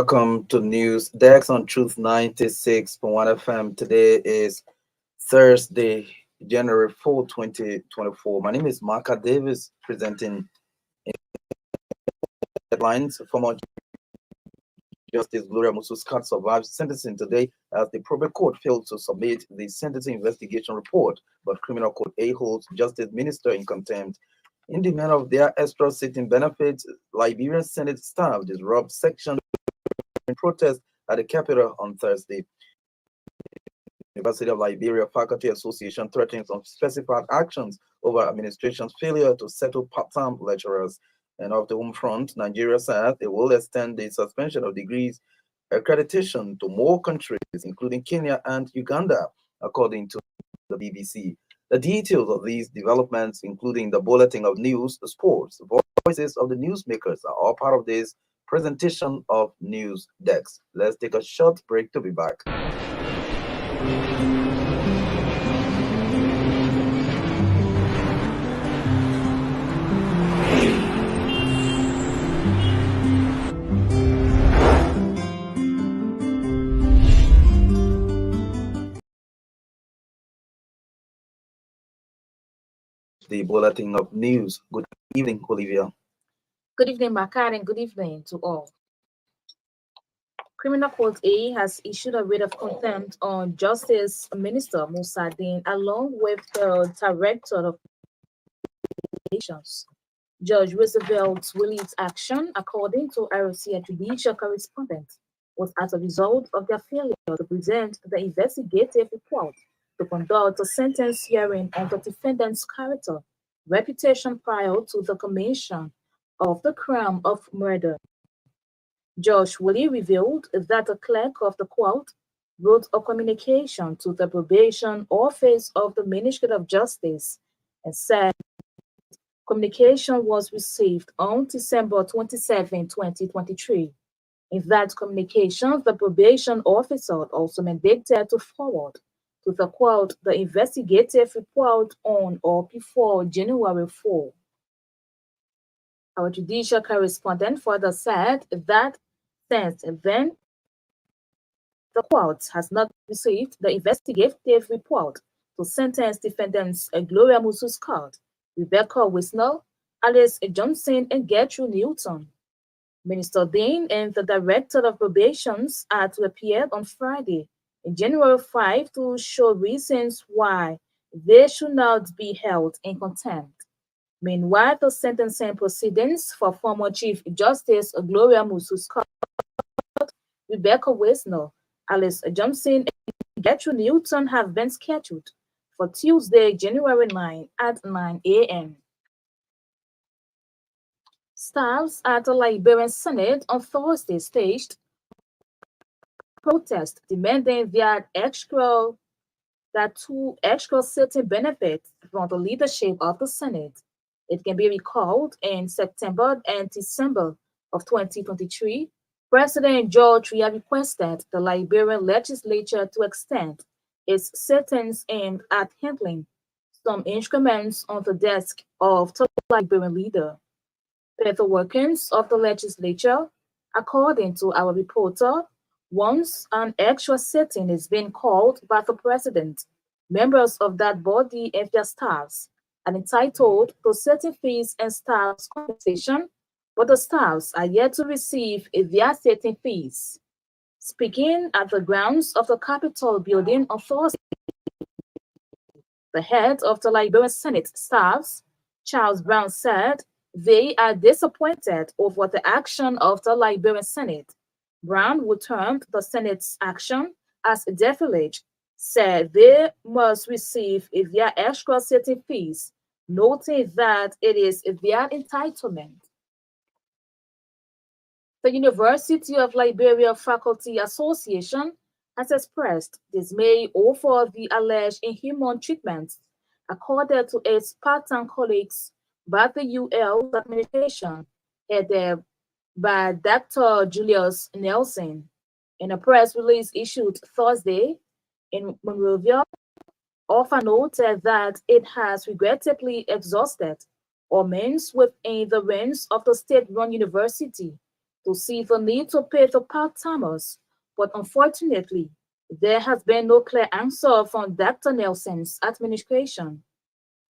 welcome to News Dex on Truth 96.1 FM. Today is Thursday, January 4th, 2024. My name is Marka Davis, presenting headlines. Former Justice Gloria Musu-Scott survived sentencing today as the probate court failed to submit the sentencing investigation report, but Criminal Court A holds Justice Minister in contempt. In demand of their extra sitting benefits, Liberian Senate staff disrupt section in protest at the Capitol on Thursday. University of Liberia Faculty Association threatens unspecified actions over administration's failure to settle part-time lecturers. And off the home front, Nigeria says it will extend the suspension of degrees accreditation to more countries, including Kenya and Uganda, according to the BBC. The details of these developments, including the bulletin of news, sports, voices of the newsmakers, are all part of this presentation of News Dex. Let's take a short break to be back. The bulletin of news. Good evening, Olivia. Good evening, Makar, and good evening to all. Criminal Court A has issued a writ of contempt on Justice Minister Musa Din, along with the Director of Relations. Judge Roosevelt Willie's action, according to ROC, a judicial correspondent, was as a result of their failure to present the investigative report to conduct a sentence hearing on the defendant's character, reputation prior to the commission of the crime of murder. Judge Willie revealed that the clerk of the court wrote a communication to the probation office of the Ministry of Justice and said communication was received on December 27, 2023. In that communication, the probation officer also mandated to forward to the court the investigative report on or before January 4. Our judicial correspondent further said that since then, the court has not received the investigative report to sentence defendants Gloria Musu-Scott, Rebecca Wisnell, Alice Johnson, and Gertrude Newton. Minister Dean and the Director of Probations are to appear on Friday, in January 5, to show reasons why they should not be held in contempt. Meanwhile, the sentencing proceedings for former Chief Justice Gloria Musu-Scott, Rebecca Wisnell, Alice Johnson, and Gertrude Newton have been scheduled for Tuesday, January 9 at 9 a.m. Staffs at the Liberian Senate on Thursday staged protest demanding two extra sitting benefits from the leadership of the Senate. It can be recalled in September and December of 2023, President George Weah requested the Liberian legislature to extend its sittings aimed at handling some instruments on the desk of the Liberian leader. Per the workings of the legislature, according to our reporter, once an extra sitting is being called by the president, members of that body and their staffs are entitled to certain fees and staff's compensation, but the staffs are yet to receive their certain fees. Speaking at the grounds of the Capitol building on Thursday, the head of the Liberian Senate staffs, Charles Brown, said they are disappointed over the action of the Liberian Senate. Brown, who termed the Senate's action as defilage, said they must receive their extra sitting fees, noting that it is their entitlement. The University of Liberia Faculty Association has expressed dismay over the alleged inhuman treatment accorded to its part-time colleagues by the UL administration, headed by Dr. Julius Nelson. In a press release issued Thursday in Monrovia, OFA noted that it has regrettably exhausted all means within the ranks of the state-run university to see the need to pay for part-timers, but unfortunately, there has been no clear answer from Dr. Nelson's administration.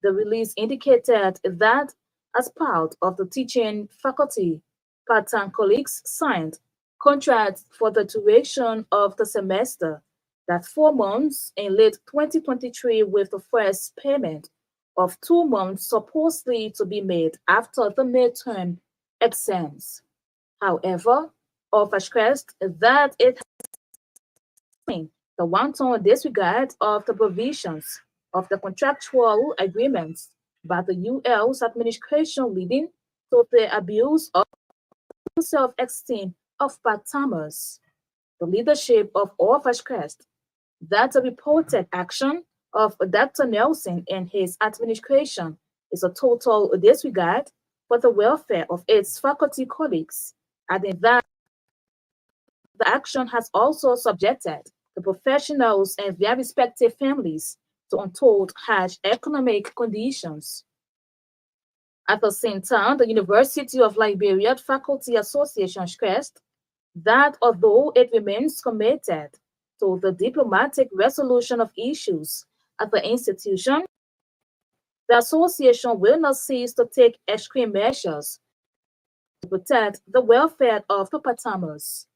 The release indicated that as part of the teaching faculty, part-time colleagues signed contracts for the duration of the semester, that 4 months in late 2023 with the first payment of 2 months supposedly to be made after the midterm exams. However, authors stressed that it has the wanton disregard of the provisions of the contractual agreements by the UL's administration, leading to the abuse of self-esteem of part-timers. The leadership of authors stressed that the reported action of Dr. Nelson and his administration is a total disregard for the welfare of its faculty colleagues, adding that the action has also subjected the professionals and their respective families to untold harsh economic conditions. At the same time, the University of Liberia Faculty Association stressed that although it remains committed to the diplomatic resolution of issues at the institution, the association will not cease to take extreme measures to protect the welfare of the part-timers.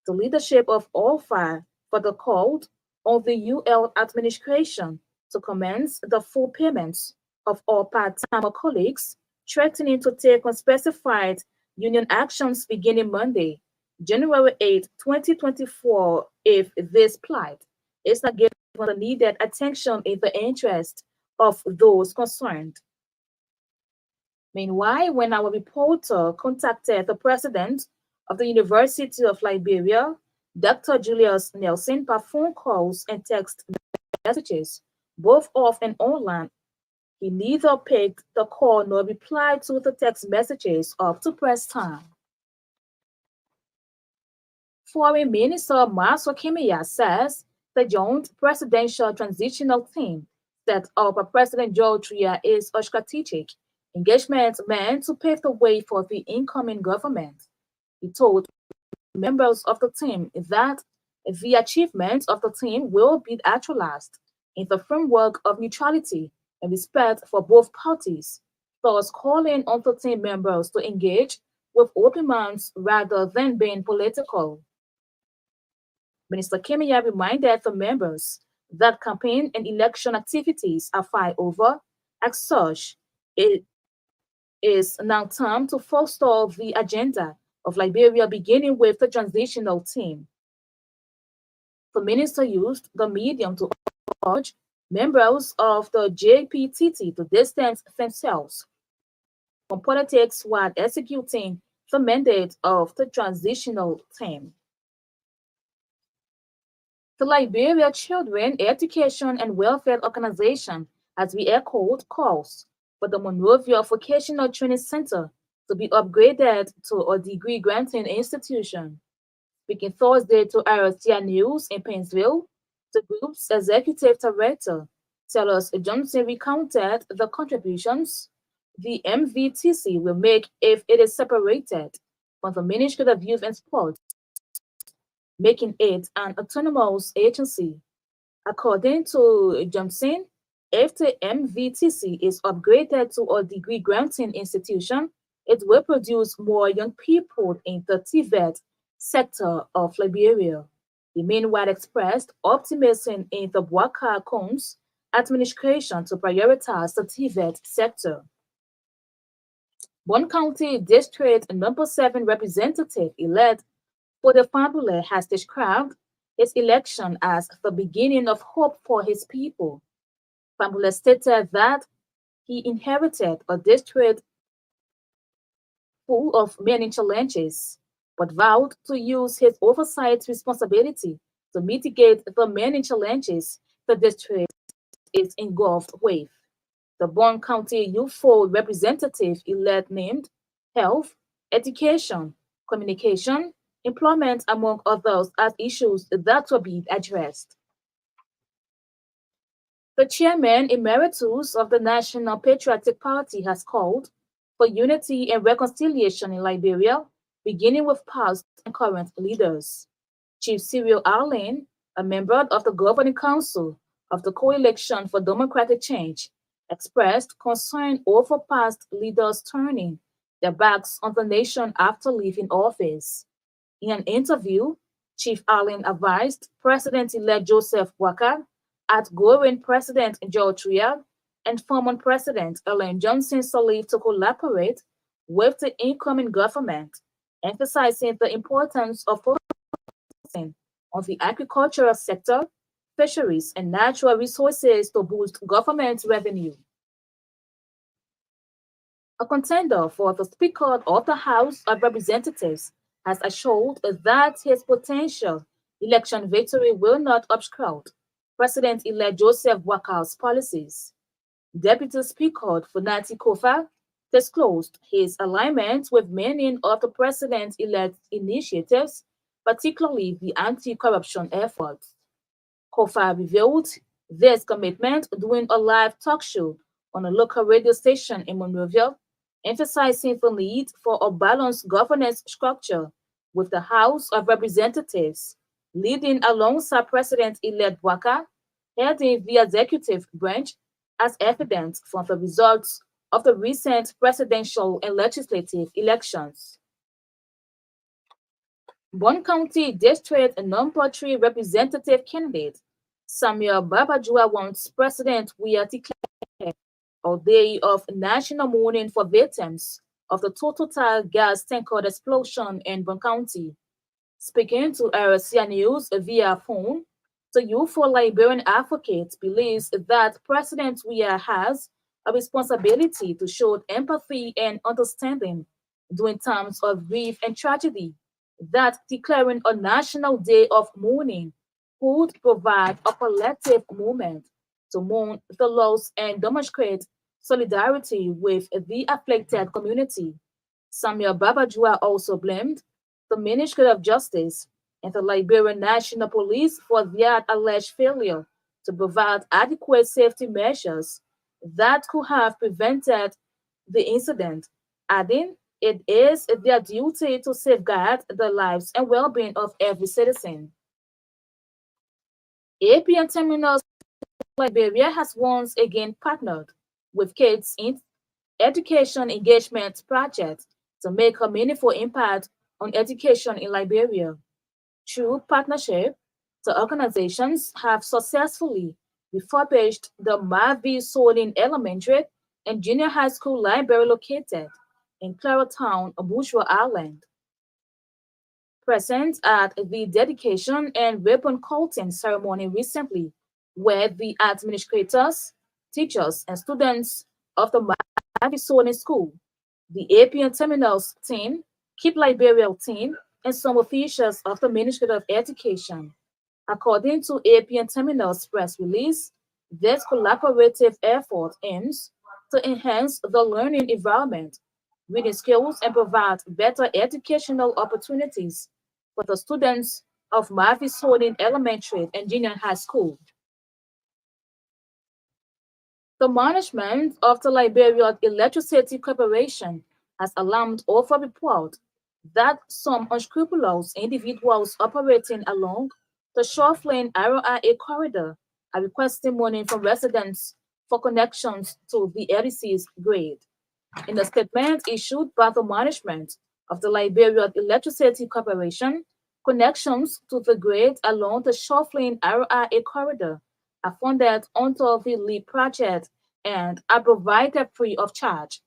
The leadership of OFA further called on the UL administration to commence the full payments of all part-timer colleagues, threatening to take unspecified union actions beginning Monday, January 8, 2024, if this plight is not given the needed attention in the interest of those concerned. Meanwhile, when our reporter contacted the president of the University of Liberia, Dr. Julius Nelson, by phone calls and text messages, both off and online, he neither picked the call nor replied to the text messages up to press time. Foreign Minister Maso Kimia says the joint presidential transitional team set up by President Joe Tria is a strategic engagement meant to pave the way for the incoming government. He told members of the team that the achievements of the team will be actualized in the framework of neutrality and respect for both parties, thus calling on the team members to engage with open minds rather than being political. Minister Kemiya reminded the members that campaign and election activities are far over. As such, it is now time to forestall the agenda of Liberia, beginning with the transitional team. The minister used the medium to urge members of the JPTT to distance themselves from politics while executing the mandate of the transitional team. The Liberia Children Education and Welfare Organization has re-echoed calls for the Monrovia Vocational Training Center to be upgraded to a degree-granting institution. Speaking Thursday to RCA News in Painesville, the group's executive director, Taylor Johnson, recounted the contributions the MVTC will make if it is separated from the Ministry of Youth and Sports, making it an autonomous agency. According to Johnson, if the MVTC is upgraded to a degree granting institution, it will produce more young people in the TVET sector of Liberia. He meanwhile expressed optimism in the Bwaka Combs administration to prioritize the TVET sector. Bon County District Number 7 representative elect for the Fabule has described his election as the beginning of hope for his people. Fabule stated that he inherited a district full of many challenges, but vowed to use his oversight responsibility to mitigate the many challenges the district is engulfed with. The Bon County youthful representative elect named health, education, communication, employment, among others, as issues that will be addressed. The chairman emeritus of the National Patriotic Party has called for unity and reconciliation in Liberia beginning with past and current leaders. Chief Cyril Arlen, a member of the governing council of the Coalition for Democratic Change, expressed concern over past leaders turning their backs on the nation after leaving office. In an interview, Chief Allen advised President-elect Joseph Walker, outgoing President George Weah, and former President Ellen Johnson Sirleaf to collaborate with the incoming government, emphasizing the importance of focusing on the agricultural sector, fisheries, and natural resources to boost government revenue. A contender for the Speaker of the House of Representatives has assured that his potential election victory will not obscure President-elect Joseph Walker's policies. Deputy Speaker Funati Kofa disclosed his alignment with many of the president-elect's initiatives, particularly the anti-corruption efforts. Kofa revealed this commitment during a live talk show on a local radio station in Monrovia, emphasizing the need for a balanced governance structure with the House of Representatives, leading alongside President-elect Waka, heading the executive branch as evident from the results of the recent presidential and legislative elections. Bon County District Number 3 representative candidate Samuel Babajua wants President Weah declare a day of national mourning for victims of the Total gas tanker explosion in Bon County. Speaking to RCA News via phone, the youthful Liberian advocate believes that President Weah has a responsibility to show empathy and understanding during times of grief and tragedy, that declaring a national day of mourning would provide a collective moment to mourn the loss and demonstrate solidarity with the afflicted community. Samuel Babajua also blamed the Ministry of Justice and the Liberian National Police for their alleged failure to provide adequate safety measures that could have prevented the incident, adding it is their duty to safeguard the lives and well-being of every citizen. APN Terminals Liberia has once again partnered with Kids in Education Engagement Project to make a meaningful impact on education in Liberia. Through partnership, the organizations have successfully refurbished the Mavi Sonin Elementary and Junior High School library located in Claratown, Bourgeois Island. Present at the dedication and ribbon cutting ceremony recently were the administrators, teachers, and students of the Mavi Sonin School, the APN Terminals team, Keep Liberia team, and some officials of the Ministry of Education. According to APN Terminal's press release, this collaborative effort aims to enhance the learning environment, reading skills, and provide better educational opportunities for the students of Mavi Sonin Elementary and Junior High School. The management of the Liberia Electricity Corporation has alarmed over report that some unscrupulous individuals operating along the Shoreline RIA corridor are requesting money from residents for connections to the LDC's grid. In a statement issued by the management of the Liberia Electricity Corporation, connections to the grid along the Shoreline RIA corridor are funded under the LEAP project and are provided free of charge.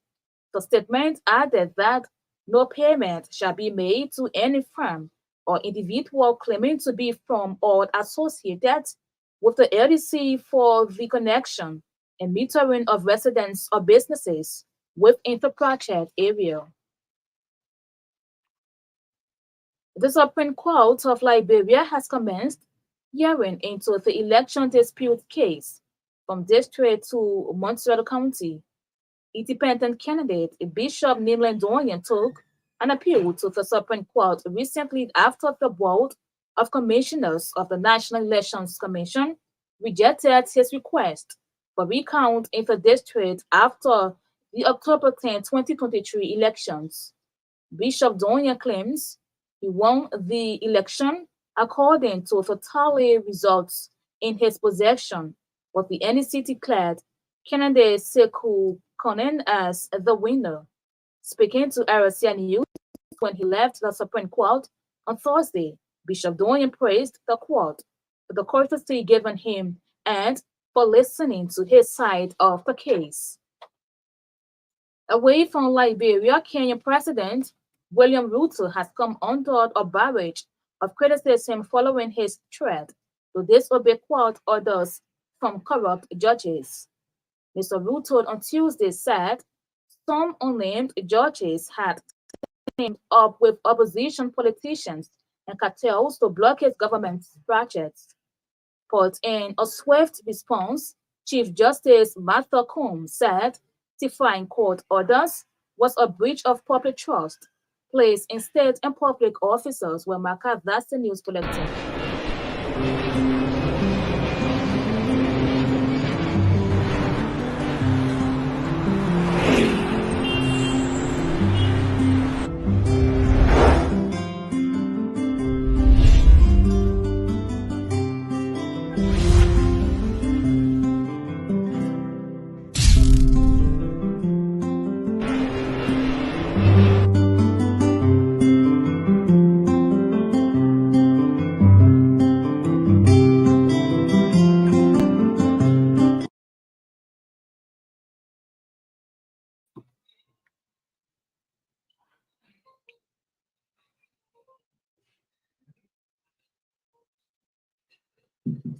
The statement added that no payment shall be made to any firm or individual claiming to be from or associated with the LDC for the connection and metering of residents or businesses within the project area. The Supreme Court of Liberia has commenced hearing into the election dispute case from District to Montreal County. Independent candidate Bishop Nimlan Dorian took an appeal to the Supreme Court recently after the Board of Commissioners of the National Elections Commission rejected his request for recount in the district after the October 10, 2023 elections. Bishop Donia claims he won the election according to tally results in his possession, but the NEC declared Kennedy Sekou Konen as the winner. Speaking to RCA News when he left the Supreme Court on Thursday, Bishop Doyen praised the court for the courtesy given him and for listening to his side of the case. Away from Liberia, Kenyan President William Ruto has come under a barrage of criticism following his threat to disobey court orders from corrupt judges. Mr. Ruto on Tuesday said some unnamed judges had teamed up with opposition politicians and cartels to block his government's projects. But in a swift response, Chief Justice Martha Combs said defying court orders was a breach of public trust placed in state and public officers. Where Maka, that's the news bulletin.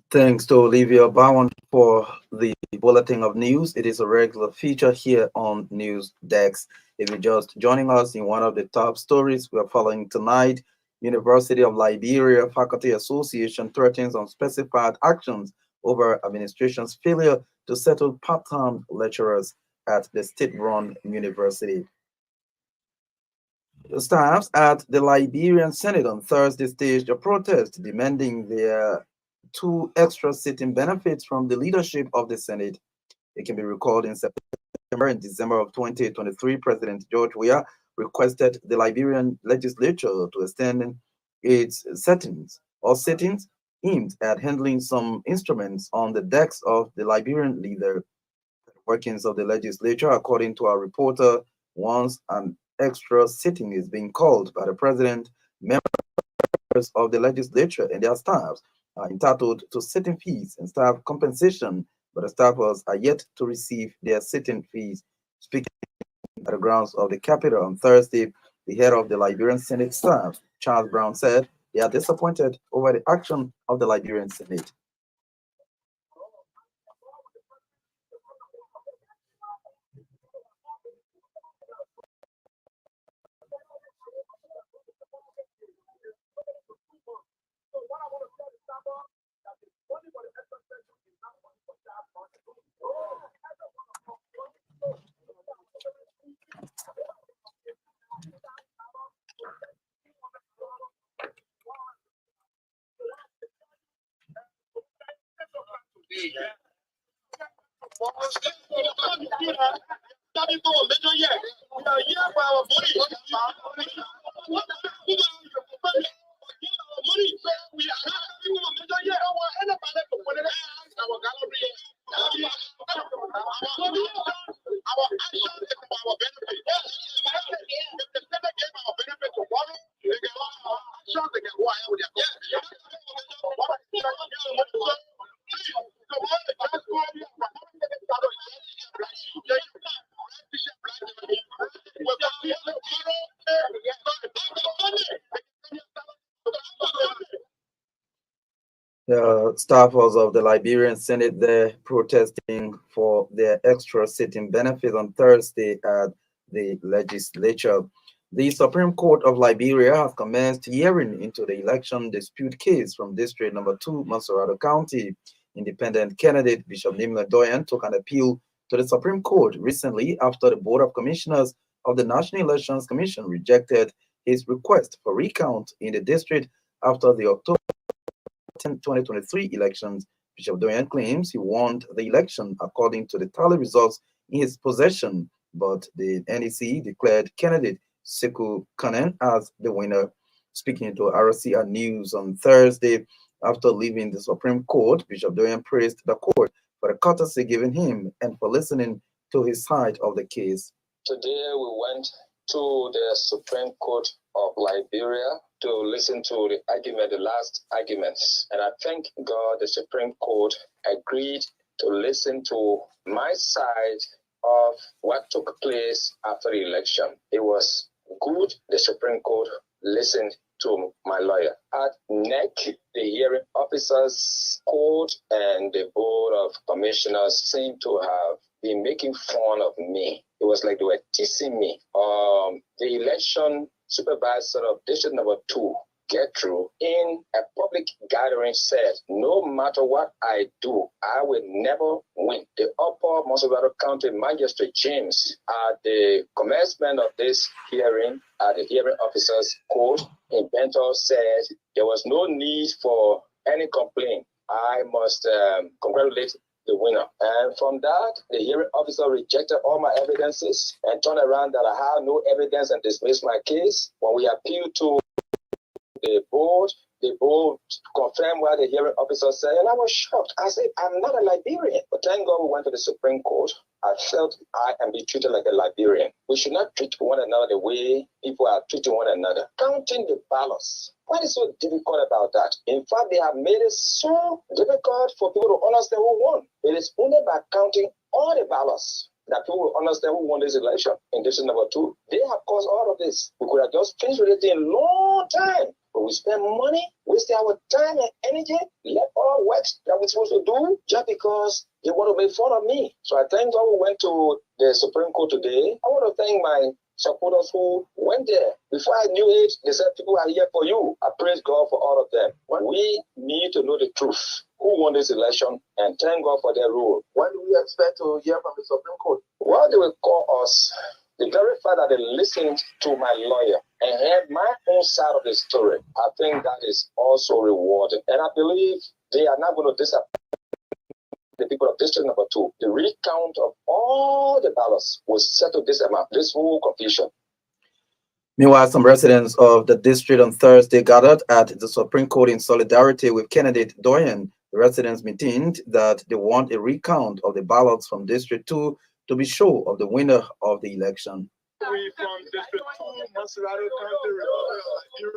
Thanks to Olivia Bowen for the bulletin of news. It is a regular feature here on News Desk. If you're just joining us in one of the top stories we are following tonight, University of Liberia Faculty Association threatens unspecified actions over administration's failure to settle part-time lecturers at the state-run university. The staffs at the Liberian Senate on Thursday staged a protest demanding their two extra sitting benefits from the leadership of the Senate. It can be recalled in September and December of 2023, President George Weah requested the Liberian legislature to extend its sittings aimed at handling some instruments on the decks of the Liberian leader. The workings of the legislature, according to our reporter, once an extra sitting is being called by the president, members of the legislature and their staffs are entitled to sitting fees and staff compensation, but the staffers are yet to receive their sitting fees. Speaking at the grounds of the Capitol on Thursday, the head of the Liberian Senate staff, Charles Brown, said they are disappointed over the action of the Liberian Senate. Staffers of the Liberian Senate there protesting for their extra sitting benefit on Thursday at the legislature. The Supreme Court of Liberia has commenced hearing into the election dispute case from District Number 2, Mansarado County. Independent candidate Bishop Nimla Doyen took an appeal to the Supreme Court recently after the Board of Commissioners of the National Elections Commission rejected his request for recount in the district after the October 2023 elections. Bishop Doyen claims he won the election according to the tally results in his possession, but the NEC declared candidate Sekou Kanen as the winner. Speaking to RCR News on Thursday, after leaving the Supreme Court, Bishop Doyen praised the court for the courtesy given him and for listening to his side of the case. Today we went to the Supreme Court of Liberia to listen to the argument, the last arguments. And I thank God the Supreme Court agreed to listen to my side of what took place after the election. It was good the Supreme Court listened to my lawyer. At NEC, the hearing officers, court, and the Board of Commissioners seemed to have been making fun of me. It was like they were teasing me. The election supervisor of District Number 2, Gertrude, in a public gathering said, no matter what I do, I will never win. The Upper Mosovado County Magistrate James, at the commencement of this hearing, at the hearing officer's court, inventor said there was no need for any complaint. I must congratulate the winner. And from that, the hearing officer rejected all my evidences and turned around that I have no evidence and dismissed my case. When we appealed to the board confirmed what the hearing officer said, and I was shocked. I said, I'm not a Liberian. But thank God we went to the Supreme Court. I felt I am being treated like a Liberian. We should not treat one another the way people are treating one another. Counting the ballots. What is so difficult about that? In fact, they have made it so difficult for people to understand who won. It is only by counting all the ballots that people will understand who won this election in District Number 2. They have caused all of this. We could have just finished with it in a long time. But we spend money, waste our time and energy, let all work that we're supposed to do just because they want to make fun of me. So I thank God we went to the Supreme Court today. I want to thank my supporters who went there. Before I knew it, they said people are here for you. I praise God for all of them. But we need to know the truth. Who won this election, and thank God for their rule. When do we expect to hear from the Supreme Court? Well, they will call us. The very fact that they listened to my lawyer and heard my own side of the story, I think that is also rewarding. And I believe they are not going to disappoint the people of District Number 2. The recount of all the ballots will settle this amount, this whole confusion. Meanwhile, some residents of the district on Thursday gathered at the Supreme Court in solidarity with candidate Doyen. The residents maintained that they want a recount of the ballots from District 2 to be sure of the winner of the election. We from District 2, Mosovado County, Republic of Liberia,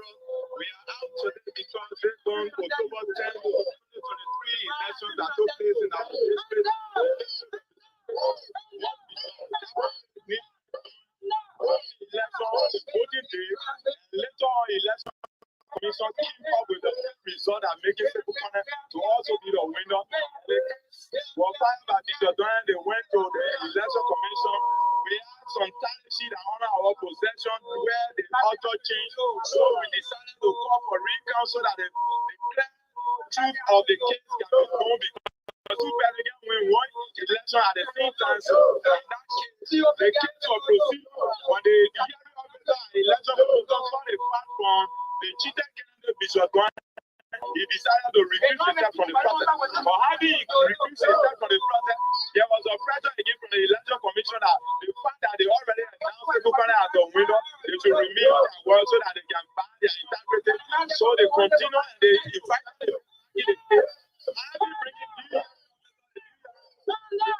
we are out today because based on October 10, 2023 elections that took place in our district, voting day, later on election commission came up with a result that make it to also be the winner. Well, found by Bishop Doyen, they went to the election commission. We had some time sheet on our possession where the author changed. So we decided to call for recount so that the clear truth of the case can be known, because two presidents win one election at the same time. So in that case, the case will proceed. When the hearing officer election officers saw the fact from the cheated candidate Bishop Doyen, he decided to recuse himself from the process. But how did he recuse himself from the process? There was a pressure again from the election commission that the fact that they already announced people coming out the window, they should remain on their word so that they can ban their integrity. So they continue and they invite them to the case. How do you bring in the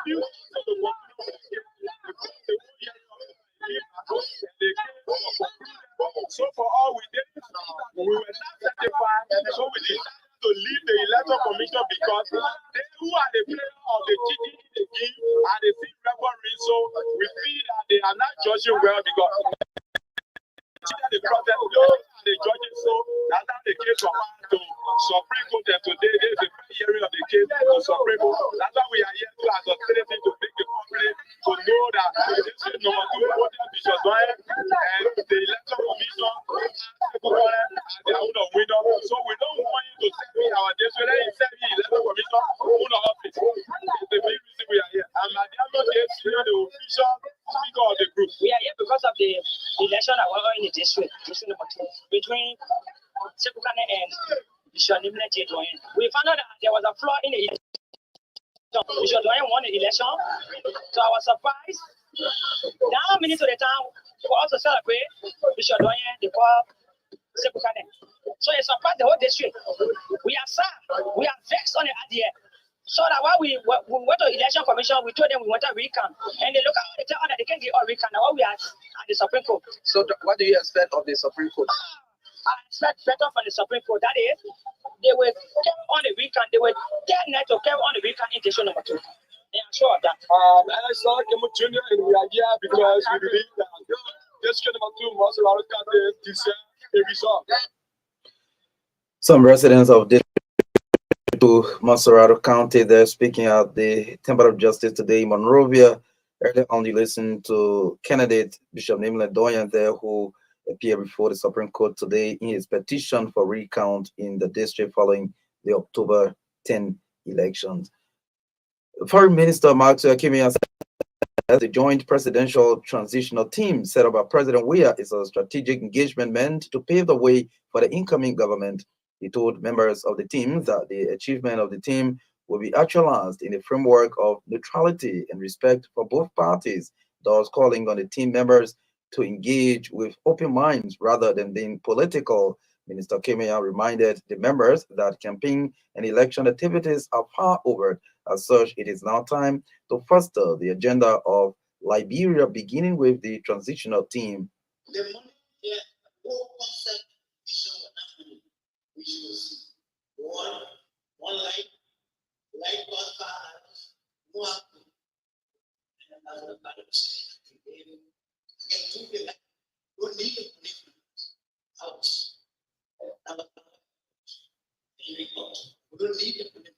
view to the so for all we did, we were not satisfied, so we decided to leave the electoral commission because they who are the player of the cheating in the game are the same referee, so we feel that they are not judging well because the process and the judges, so that's how the case was to Supreme Court, and today there is a fair hearing of the case to Supreme Court. That's why we are here to as a citizen to make the public to know that this is number 2 voter Bishop Doyen and the election commission as their own winner. So we don't want you to send me our district, let you send me election commission own office. It's the main reason we are here. And Madam James, the official speaker of the group. We are here because of the election that went on in the district number 2, between Sekou Kanen and Bishop Doyen. We found out that there was a flaw in the election. Bishop Doyen won the election. To our surprise, down minutes of the town, for us to celebrate, we should do the call. So it's about the whole district. We are sad. We are vexed on the idea. So that while we went to election commission, we told them we want a recount. And they look at the time that they can get a recount. Now we are at the Supreme Court. So what do you expect of the Supreme Court? I expect better from the Supreme Court. That is, they will carry on the recount. They will tell net to carry on the recount in issue number 2. Yeah, I'm sure of that. And so Junior, and we are here because we believe that district number 2 must allow the deserve a result. Some residents of District 2 Monserrato County, they're speaking at the Temple of Justice today in Monrovia. Earlier on, you listened to candidate Bishop Nimle Doyen there, who appeared before the Supreme Court today in his petition for recount in the district following the October 10 elections. Foreign Minister Maxwell Kimia said the joint presidential transitional team set up by President Weah is a strategic engagement meant to pave the way for the incoming government. He told members of the team that the achievement of the team will be actualized in the framework of neutrality and respect for both parties, thus calling on the team members to engage with open minds rather than being political. Minister Kimia reminded the members that campaign and election activities are far over. As such, it is now time to foster the agenda of Liberia, beginning with the transitional team. The money here, whole concept we should see. One light was bad, no happen. And as the Bible says, again, two people don't need a commitment house. We don't need a commitment.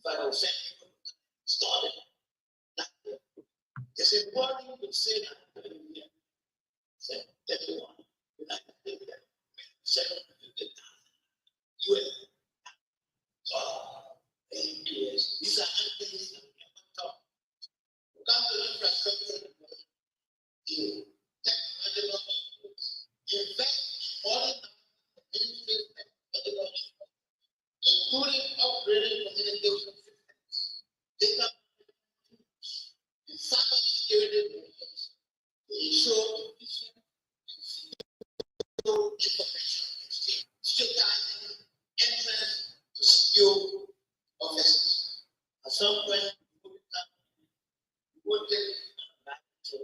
But I'll send people started. It's important to say that say everyone United States 750,000 US. So these are things that we have talked. We come to infrastructure, the technological invest more than including upgrading communication systems, data and cyber security measures to ensure efficient and information exchange, digitizing entrance to secure offices. At some point, we will take back to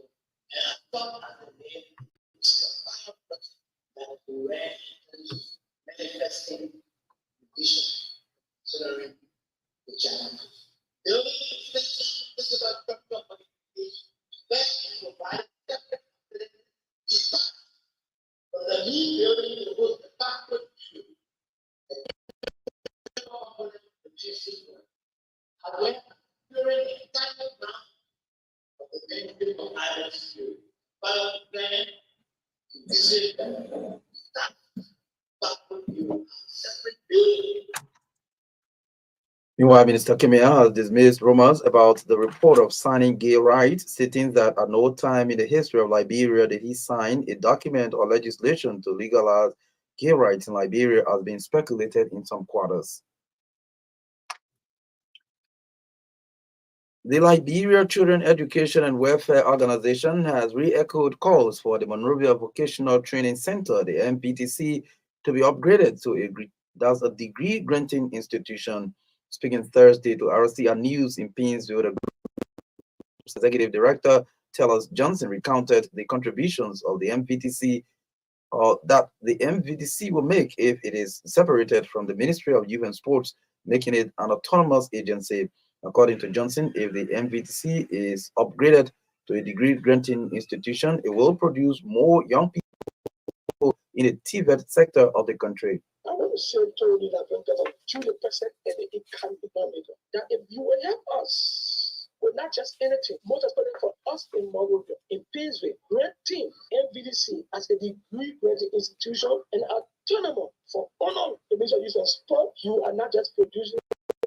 and I thought at the name is the final project that we were manifesting vision, considering the challenge. Building extension is about capital communication, invest and provide separate impact. But the need building to put the backward view. However, during the entire ground of the benefit of island security, but then visit that backward view, separate building. Meanwhile, Minister Kimia has dismissed rumors about the report of signing gay rights, stating that at no time in the history of Liberia did he sign a document or legislation to legalize gay rights in Liberia, as being speculated in some quarters. The Liberia Children Education and Welfare Organization has re-echoed calls for the Monrovia Vocational Training Center, the MPTC, to be upgraded to a degree-granting institution. Speaking Thursday to RCR News in Painesville, the group's executive director, Tellus Johnson, recounted the contributions of the MPTC that the MVDC will make if it is separated from the Ministry of Youth and Sports, making it an autonomous agency. According to Johnson, if the MVDC is upgraded to a degree-granting institution, it will produce more young people in the TVET sector of the country. I want to say to you that when there's a 20% and it can be done, that if you will help us with not just anything, most especially for us in Monrovia, in Painesville, granting MVDC as a degree-granting institution and autonomous for honor the Ministry of Youth and Sport, you are not just producing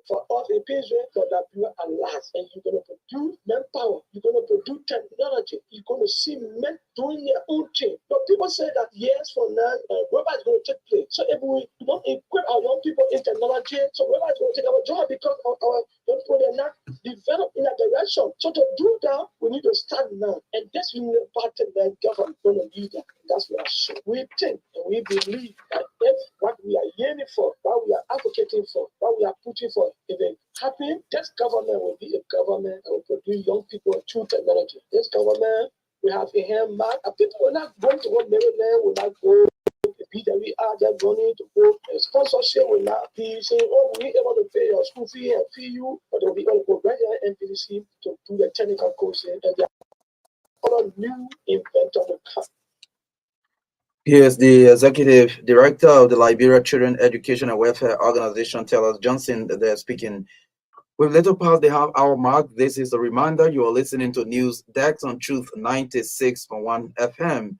for us in Painesville, but that you are last, and you're going to produce manpower, you're going to produce technology, you're going to see men doing their own thing. But people say that yes, for now, whatever is going to take place. So if we don't equip our young people in technology, so whatever is going to take our job because our young people are not developed in that direction. So to do that, we need to start now. And that's really the pattern that government is going to lead that. That's what I say. We think and we believe that if what we are yearning for, what we are advocating for, what we are pushing for, if it happens, this government will be a government that will produce young people through technology. This government will have a hand mark. And people will not go to what Maryland, will not go to PWR, they're running to go. Sponsorship will not be saying, oh, we're able to pay your school fee and fee you, but they'll be able to go right there at NPDC to do the technical courses, and there are other new inventor will come. Here's the executive director of the Liberia Children Education and Welfare Organization, Taylor Johnson. They're speaking. We've little past the half-hour mark. This is a reminder you are listening to News Dex on Truth 96.1 FM.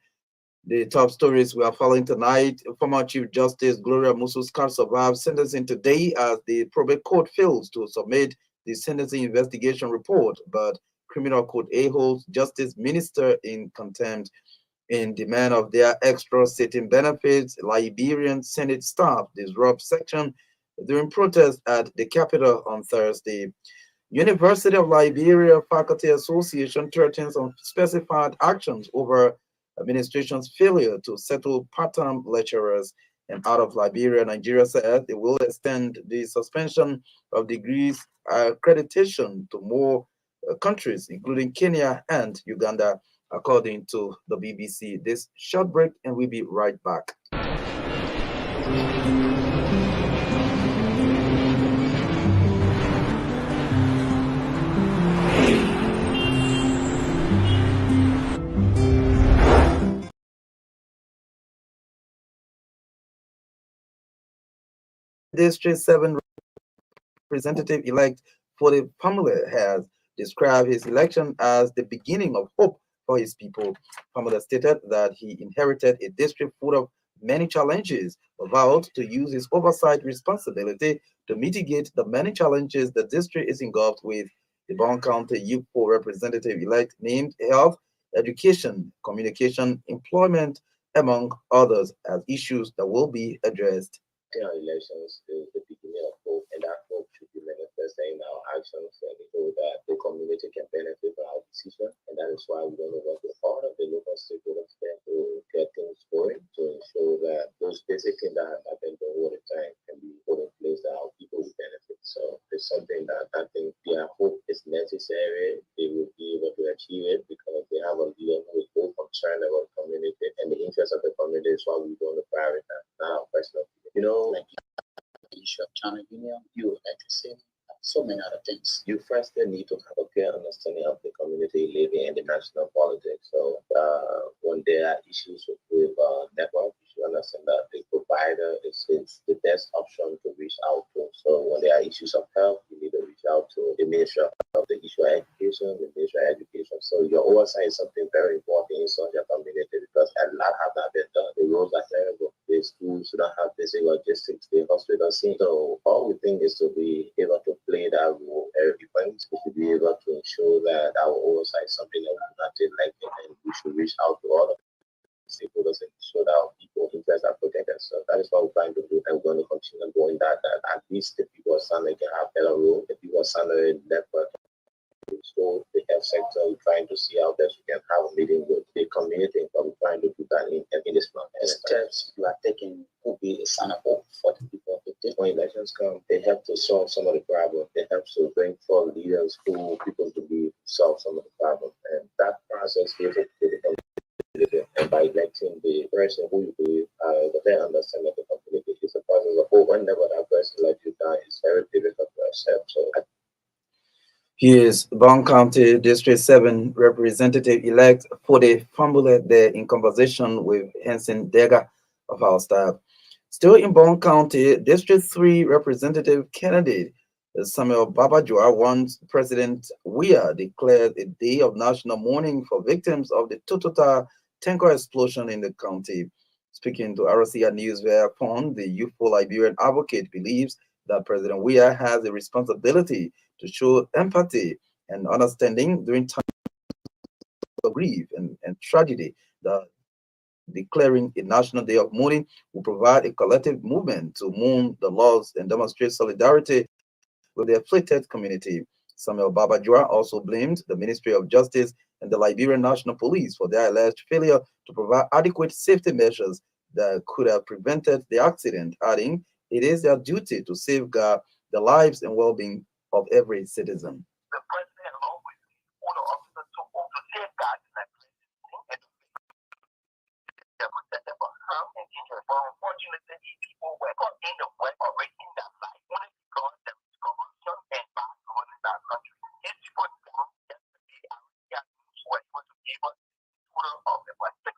The top stories we are following tonight: former Chief Justice Gloria Mususka survives sentencing today as the probate court fails to submit the sentencing investigation report, but criminal court A holds Justice Minister in contempt. In demand of their extra sitting benefits, Liberian Senate staff disrupt section during protest at the Capitol on Thursday. University of Liberia Faculty Association threatens unspecified actions over administration's failure to settle part-time lecturers. And out of Liberia, Nigeria said it will extend the suspension of degrees accreditation to more countries, including Kenya and Uganda, according to the BBC. This short break, and we'll be right back. District 7 representative-elect for the family has described his election as the beginning of hope for his people. Pamela stated that he inherited a district full of many challenges, but vowed to use his oversight responsibility to mitigate the many challenges the district is engulfed with. The Bond County Youth representative-elect named health, education, communication, employment, among others, as issues that will be addressed. Our elections is the beginning of hope, and that hope should be manifested in our actions and so that the community can benefit from our decision. And that is why we want to work with all of the local stakeholders to get things going, to ensure that those basic things that have happened over the time can be put in place that our people will benefit. So it's something that I think their hope is necessary. They will be able to achieve it because they have a leader who is both concerned about the community and the interest of the community is why we want to prioritize, not our personal. You know, like the issue of China Union, you would like to say so many other things. You first need to have a clear understanding of the community living in the national politics. So when there are issues with network, you should understand that the provider is the best option to reach out to. So when there are issues of health, you need to reach out to the Ministry of the issue of education, the Ministry of Education. So your oversight is something very important in such a community because a lot have not been done. The roads are terrible. The schools don't have basic logistics, the hospitals. So all we think is to be able to play that role every point, to be able to ensure that our oversight is something that we do not take lightly, and we should reach out to all of the stakeholders and ensure that our people's interests are protected. So that is what we're trying to do, and we're going to continue doing that at least the people of Sunday can have better role, the people of Sunday network. So the health sector, we're trying to see how best we can have a meeting with the community, but we're trying to do that in this month. The steps you are taking will be a sign of hope for the people. When elections come, they help to solve some of the problems. They help to bring forward leaders who people to be solve some of the problems. And that process gives it to the community. And by electing the person who you believe the better understanding of the community is a process of hope. Whenever that person lets you down, it's very difficult to accept. So he is Bond County District 7 representative-elect for the family there in conversation with Henson Dega of our staff. Still in Bond County, District 3 representative candidate Samuel Babajua wants President Weah declared a day of national mourning for victims of the Totota tanker explosion in the county. Speaking to RCA News via phone, the youthful Liberian advocate believes that President Weah has a responsibility to show empathy and understanding during times of grief and tragedy that declaring a national day of mourning will provide a collective movement to mourn the loss and demonstrate solidarity with the afflicted community. Samuel Babajua also blamed the Ministry of Justice and the Liberian National Police for their alleged failure to provide adequate safety measures that could have prevented the accident, adding, it is their duty to safeguard the lives and well-being of every citizen. The president, along with the order officers, took over to safeguard the and protect them from harm and injury. But unfortunately, these people were caught in the way of risking their life only because there is corruption and bad governance in our country. These people died yesterday, and we are were able to give us a total of about 60%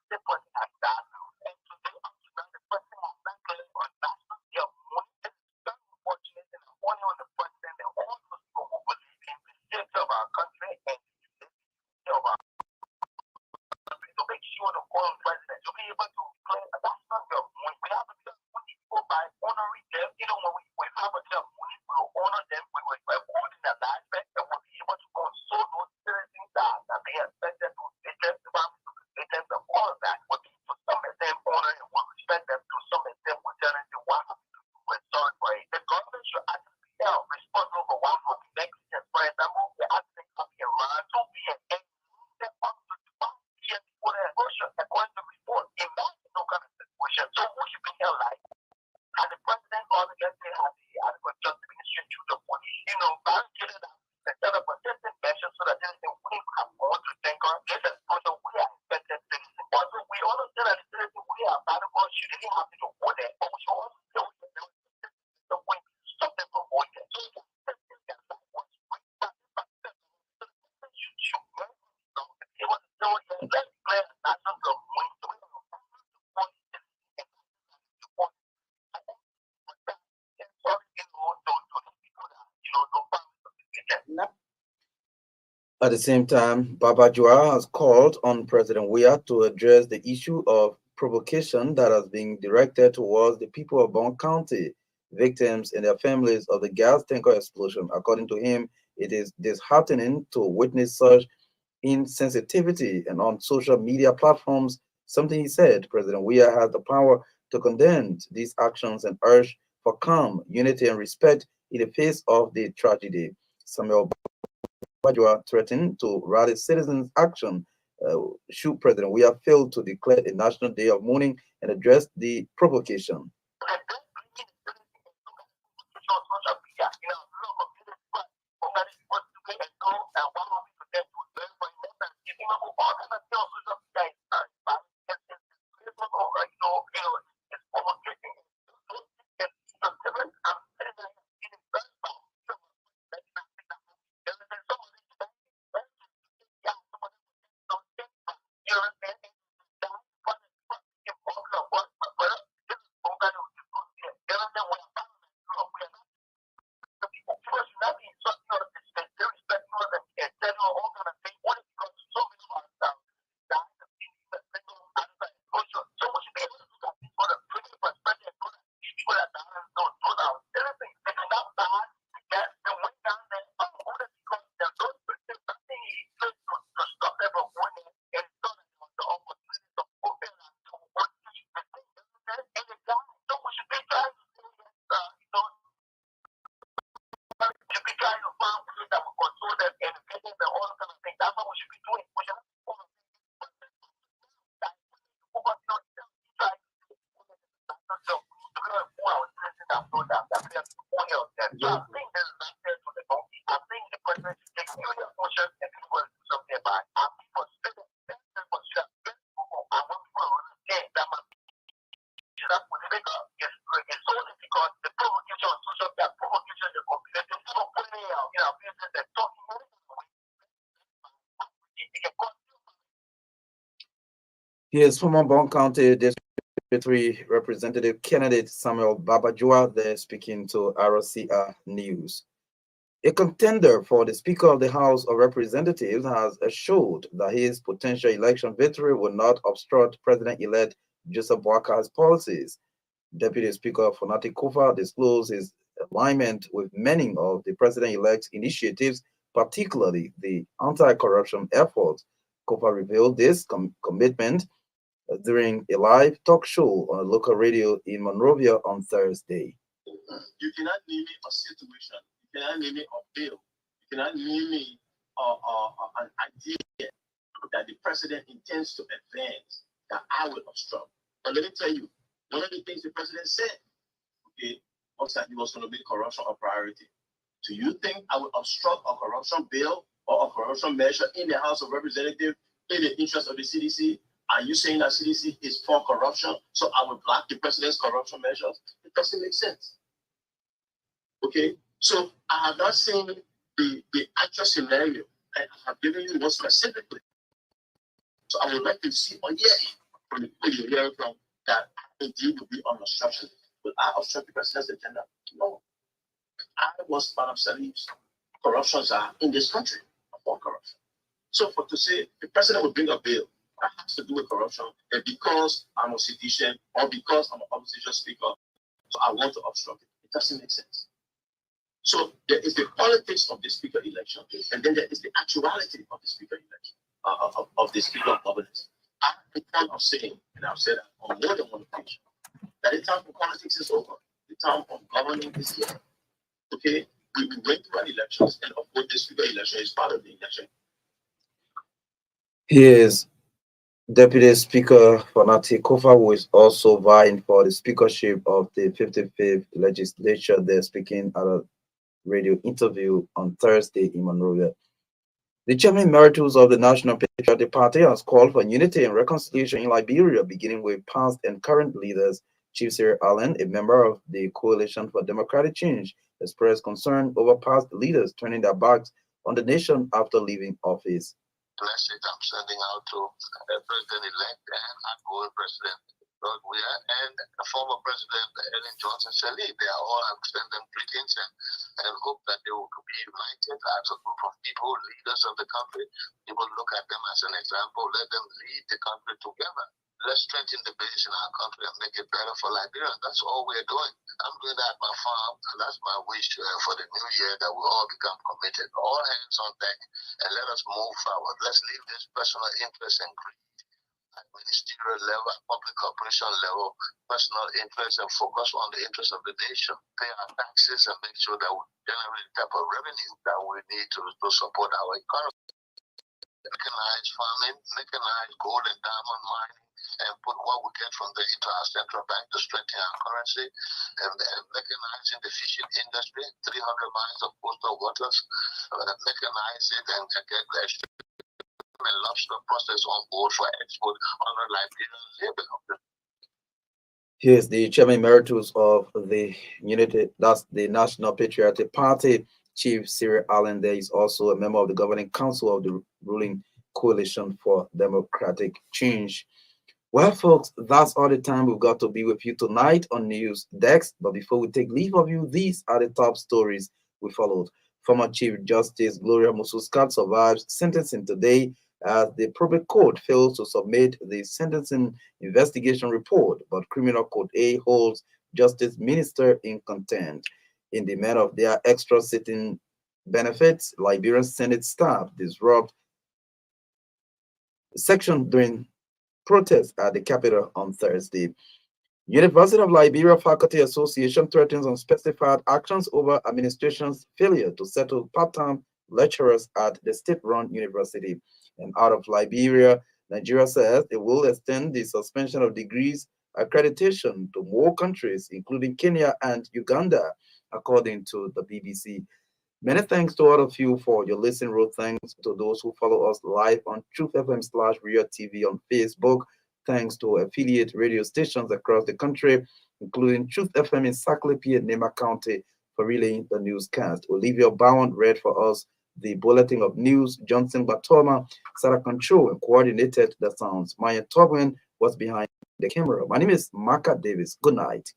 has died. And today, up to now, the president has not cleared on national day of mourning. It is very unfortunate and only on the president and all those people who believe in the safety of our country and the safety of our country to make sure the foreign president to be able to declare a national day of mourning. We have a day of mourning people by honoring them. You know, when we have a day of mourning, we will honor them. We will holding their lives back and we'll be able to console those citizens that they expected to pay them, the families to pay them, and all of that. But to some extent, honor and will respect them. To some extent, we're telling them what happened to you. We're sorry for it. The government should actually be held responsible for what happened. Negligence, for example, the accident can be around 2 p.m. and step up to 5 p.m. before the explosion. According to the report, imagine no kind of situation. So who should be held like? And the president obviously has the adequate justice ministry to the police, you know, barricaded that instead of protecting measures so that anything we have gone to think on this exposure we are expected citizens. Also, we understand that the citizens we are valuable should really have to go there, but we should also deal with them the way to stop them from going there. So that their life was great, but you should learn from it. It was so let's declare a national of mourning. So we have At the same time, Babajua has called on President Weah to address the issue of provocation that has been directed towards the people of Bon County, victims and their families of the gas tanker explosion. According to him, it is disheartening to witness such insensitivity and on social media platforms, something he said President Weah has the power to condemn these actions and urge for calm, unity, and respect in the face of the tragedy. Samuel Bajwa threatened to rally citizens' action should President Weah fail to declare a national day of mourning and address the provocation. Here's former Bon County District 3 Representative candidate Samuel Babajua there speaking to RCR News. A contender for the Speaker of the House of Representatives has assured that his potential election victory will not obstruct President-elect Joseph Boakar's policies. Deputy Speaker Fonati Kofa disclosed his alignment with many of the president-elect's initiatives, particularly the anti-corruption efforts. Kofa revealed this commitment during a live talk show on a local radio in Monrovia on Thursday. You cannot name me a situation. You cannot name me a bill. You cannot name me an idea that the president intends to advance that I will obstruct. But let me tell you, one of the things the president said, okay, was that he was going to make corruption a priority. Do you think I would obstruct a corruption bill or a corruption measure in the House of Representatives in the interest of the CDC? Are you saying that CDC is for corruption, so I would block the president's corruption measures? It doesn't make sense. Okay, so I have not seen the actual scenario, and I have given you one specifically. So I would like to see or hear from the people you hear from that indeed will be on obstruction. Will I obstruct the president's agenda? No. I was part of Salif's corruptions are in this country for corruption. So for to say the president will bring a bill that has to do with corruption, and because I'm a citizen or because I'm an opposition speaker, so I want to obstruct it. It doesn't make sense. So there is the politics of the speaker election, and then there is the actuality of the speaker election, of the speaker of governance. I'm the point of saying, and I've said that on more than one occasion, that the time for politics is over. The time of governing is here. Okay? We went through an elections, and of course, the speaker election is part of the election. He is Deputy Speaker Fanati Kofa, who is also vying for the speakership of the 55th legislature. They're speaking at a radio interview on Thursday in Monrovia. The chairman emeritus of the National Patriotic Party has called for unity and reconciliation in Liberia, beginning with past and current leaders. Chief Cyril Allen, a member of the Coalition for Democratic Change, expressed concern over past leaders turning their backs on the nation after leaving office. Message I'm sending out to President-elect and outgoing President Rodwia and former President Ellen Johnson Sirleaf. They are all, I'm sending them greetings and hope that they will be united as a group of people, leaders of the country. People look at them as an example. Let them lead the country together. Let's strengthen the base in our country and make it better for Liberia. That's all we're doing. I'm doing that at my farm, and that's my wish for the new year, that we all become committed. All hands on deck, and let us move forward. Let's leave this personal interest and greed at ministerial level, at public corporation level, personal interest, and focus on the interest of the nation. Pay our taxes and make sure that we generate the type of revenue that we need to support our economy. Mechanize farming, mechanize gold and diamond mining, and put what we get from there into our central bank to strengthen our currency, and mechanizing the fishing industry, 300 miles of coastal waters, mechanize it and get the and lobster process on board for export on a Liberian labor. He is the chairman emeritus of the that's the National Patriotic Party, Chief Cyril Allen. There is also a member of the governing council of the ruling Coalition for Democratic Change. Well, folks, that's all the time we've got to be with you tonight on News Desk. But before we take leave of you, these are the top stories we followed. Former Chief Justice Gloria Mususcat survives sentencing today as the probate court fails to submit the sentencing investigation report, but Criminal Court A holds Justice Minister in contempt. In the matter of their extra sitting benefits, Liberian Senate staff disrupt section during protests at the Capitol on Thursday. University of Liberia Faculty Association threatens unspecified actions over administration's failure to settle part-time lecturers at the state-run university. And out of Liberia, Nigeria says it will extend the suspension of degrees accreditation to more countries, including Kenya and Uganda, according to the BBC. Many thanks to all of you for your listening. Thanks to those who follow us live on Truth FM/Rio TV on Facebook. Thanks to affiliate radio stations across the country, including Truth FM in Saclepi and Nema County, for relaying the newscast. Olivia Bowen read for us the bulletin of news. Johnson Batoma Sarah Control and coordinated the sounds. Maya Tobin was behind the camera. My name is Maka Davis. Good night.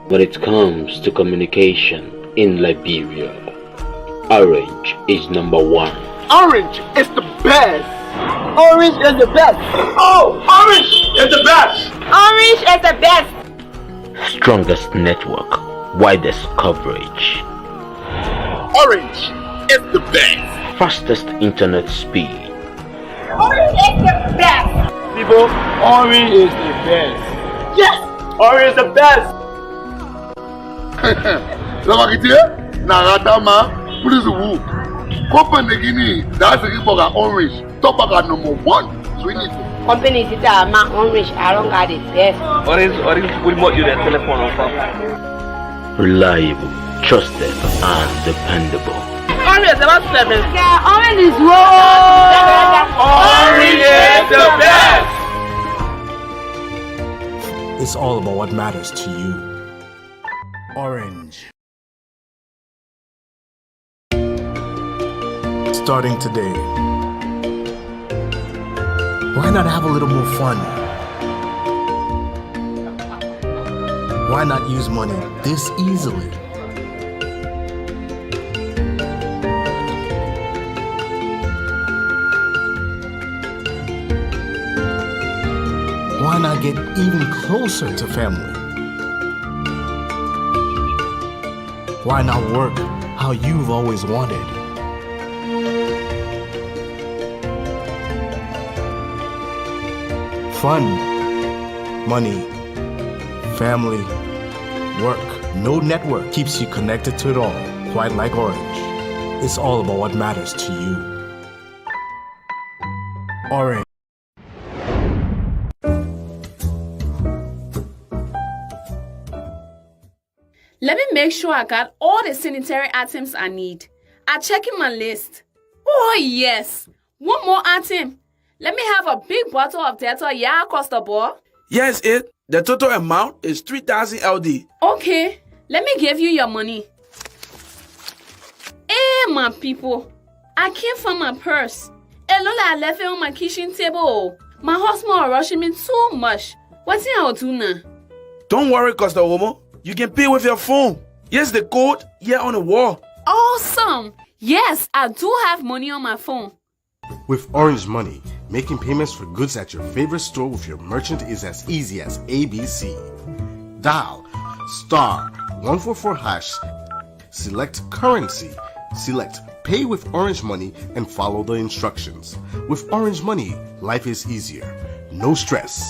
When it comes to communication in Liberia, Orange is number one. Orange is the best. Orange is the best. Oh, Orange is the best. Orange is the best. Strongest network, widest coverage. Orange is the best. Fastest internet speed. Orange is the best. People, Orange is the best. Yes, Orange is the best. Nagatama, please woo. Company that's a Orange. Top number one. Company is Orange. I don't got it best. Orange will more you the telephone on phone. Reliable, trusted, and dependable. Orange is about 7. Yeah, Orange is Orange is the best. It's all about what matters to you. Orange. Starting today, why not have a little more fun? Why not use money this easily? Why not get even closer to family? Why not work how you've always wanted? Fun, money, family, work. No network keeps you connected to it all, quite like Orange. It's all about what matters to you. Orange. Let me make sure I got all the sanitary items I need. I'm checking my list. Oh yes, one more item. Let me have a big bottle of Dettol, yeah, Costa Ball. Yes, it. The total amount is 3,000 LD. Okay, let me give you your money. Hey, my people, I can't find my purse. Lola, I left it on my kitchen table. My husband is rushing me too much. What's I'll do now? Don't worry, Costa Homo. You can pay with your phone. Here's the code here on the wall. Awesome. Yes, I do have money on my phone. With Orange Money, making payments for goods at your favorite store with your merchant is as easy as ABC. Dial *144#, select currency, select Pay with Orange Money, and follow the instructions. With Orange Money, life is easier. No stress.